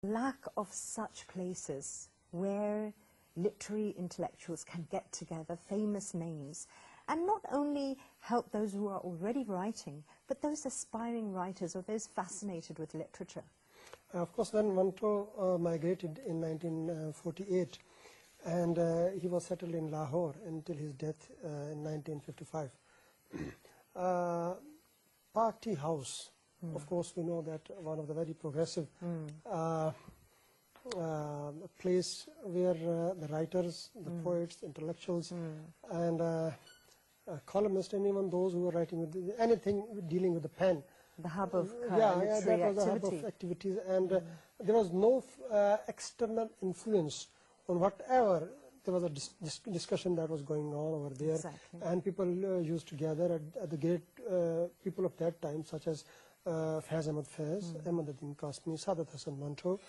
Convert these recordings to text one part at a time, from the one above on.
lack of such places where literary intellectuals can get together, famous names, and not only help those who are already writing, but those aspiring writers or those fascinated with literature. Of course, when Manto migrated in 1948, and he was settled in Lahore until his death in 1955. Park Tea House, of course, we know that one of the very progressive place where the writers, the poets, intellectuals, and columnists, and even those who were writing with anything dealing with the pen. The hub of that was the hub of activities, and there was no external influence on whatever. There was a discussion that was going on over there, and people used to gather at the great people of that time, such as Faiz Ahmad Faiz, Ahmaduddin Qasmi, Saadat Hasan Manto,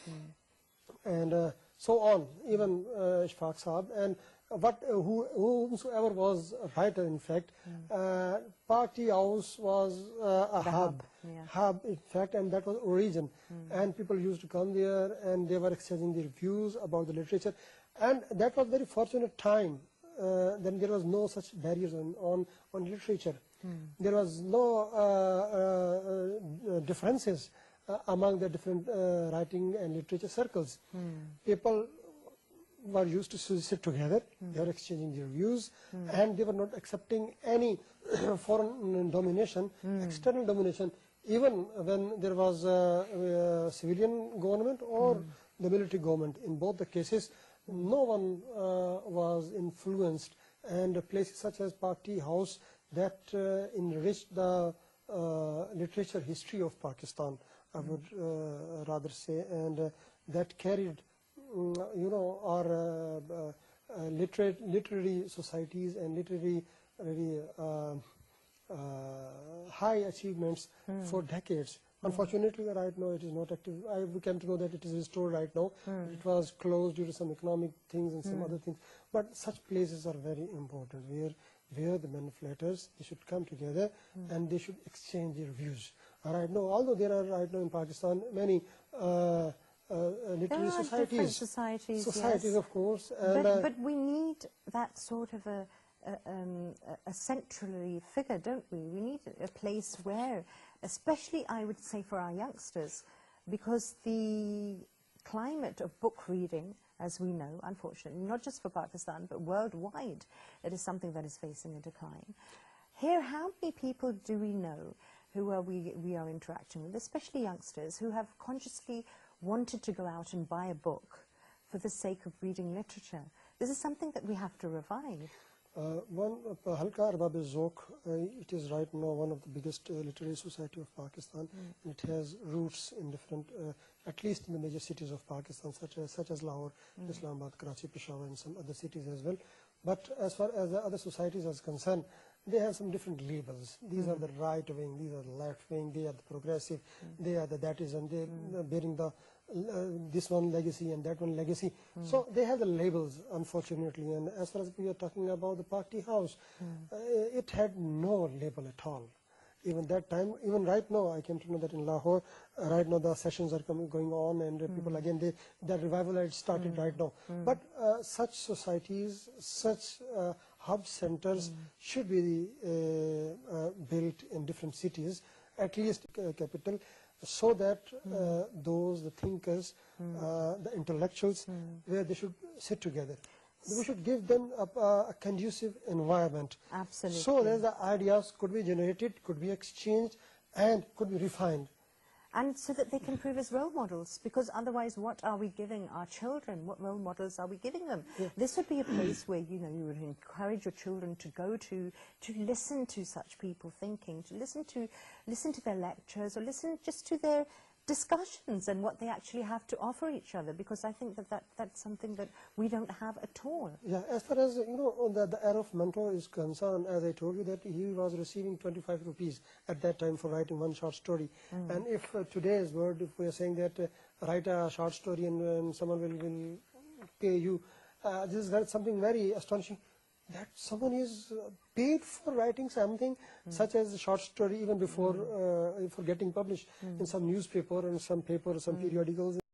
and so on, even Ishfaq Saab, and whomsoever was a writer, in fact. Park Tea House was a hub, in fact, and that was origin. And people used to come there, and they were exchanging their views about the literature. And that was very fortunate time. Then there was no such barriers on literature. There was no differences among the different writing and literature circles. People were used to sit together, they were exchanging their views, and they were not accepting any foreign domination, external domination, even when there was a civilian government or the military government. In both the cases, no one was influenced, and places such as Park Tea House that enriched the literature history of Pakistan, I would rather say, and that carried our literary societies and literary high achievements for decades. Unfortunately, right now it is not active. We came to know that it is restored right now. It was closed due to some economic things and some other things. But such places are very important, where the men of letters, they should come together and they should exchange their views. Right now, although there are right now in Pakistan many literary societies, yes. Of course. But we need that sort of a centrally figure, don't we? We need a place where, especially I would say for our youngsters, because the climate of book reading, as we know, unfortunately, not just for Pakistan, but worldwide, it is something that is facing a decline. Here, how many people do we know who we are interacting with, especially youngsters, who have consciously wanted to go out and buy a book for the sake of reading literature? This is something that we have to revive. Halka Arbab-e-Zauq, it is right now one of the biggest literary society of Pakistan. And it has roots in different, at least in the major cities of Pakistan, such as Lahore, Islamabad, Karachi, Peshawar, and some other cities as well. But as far as the other societies are concerned, they have some different labels. These are the right wing, these are the left wing, they are the progressive, they are the that is, and they bearing the this one legacy and that one legacy. So they have the labels, unfortunately. And as far as we are talking about the Park Tea House, it had no label at all. Even that time, even right now, I came to know that in Lahore, right now the sessions are going on, and people again, that revival had started right now. But such societies, such hub centers should be built in different cities, at least capital, so that the thinkers, the intellectuals, where they should sit together. We should give them a conducive environment. Absolutely. So that the ideas could be generated, could be exchanged, and could be refined. And so that they can prove as role models, because otherwise what are we giving our children? What role models are we giving them? This would be a place where, you would encourage your children to go to listen to such people thinking, to listen to their lectures, or listen just to their discussions and what they actually have to offer each other, because I think that's something that we don't have at all. Yeah, as far as the era of Manto is concerned, as I told you, that he was receiving 25 rupees at that time for writing one short story. And if today's word, if we are saying that write a short story and someone will pay you, this is something very astonishing. That someone is paid for writing something such as a short story even before for getting published in some newspaper and some paper or some periodicals.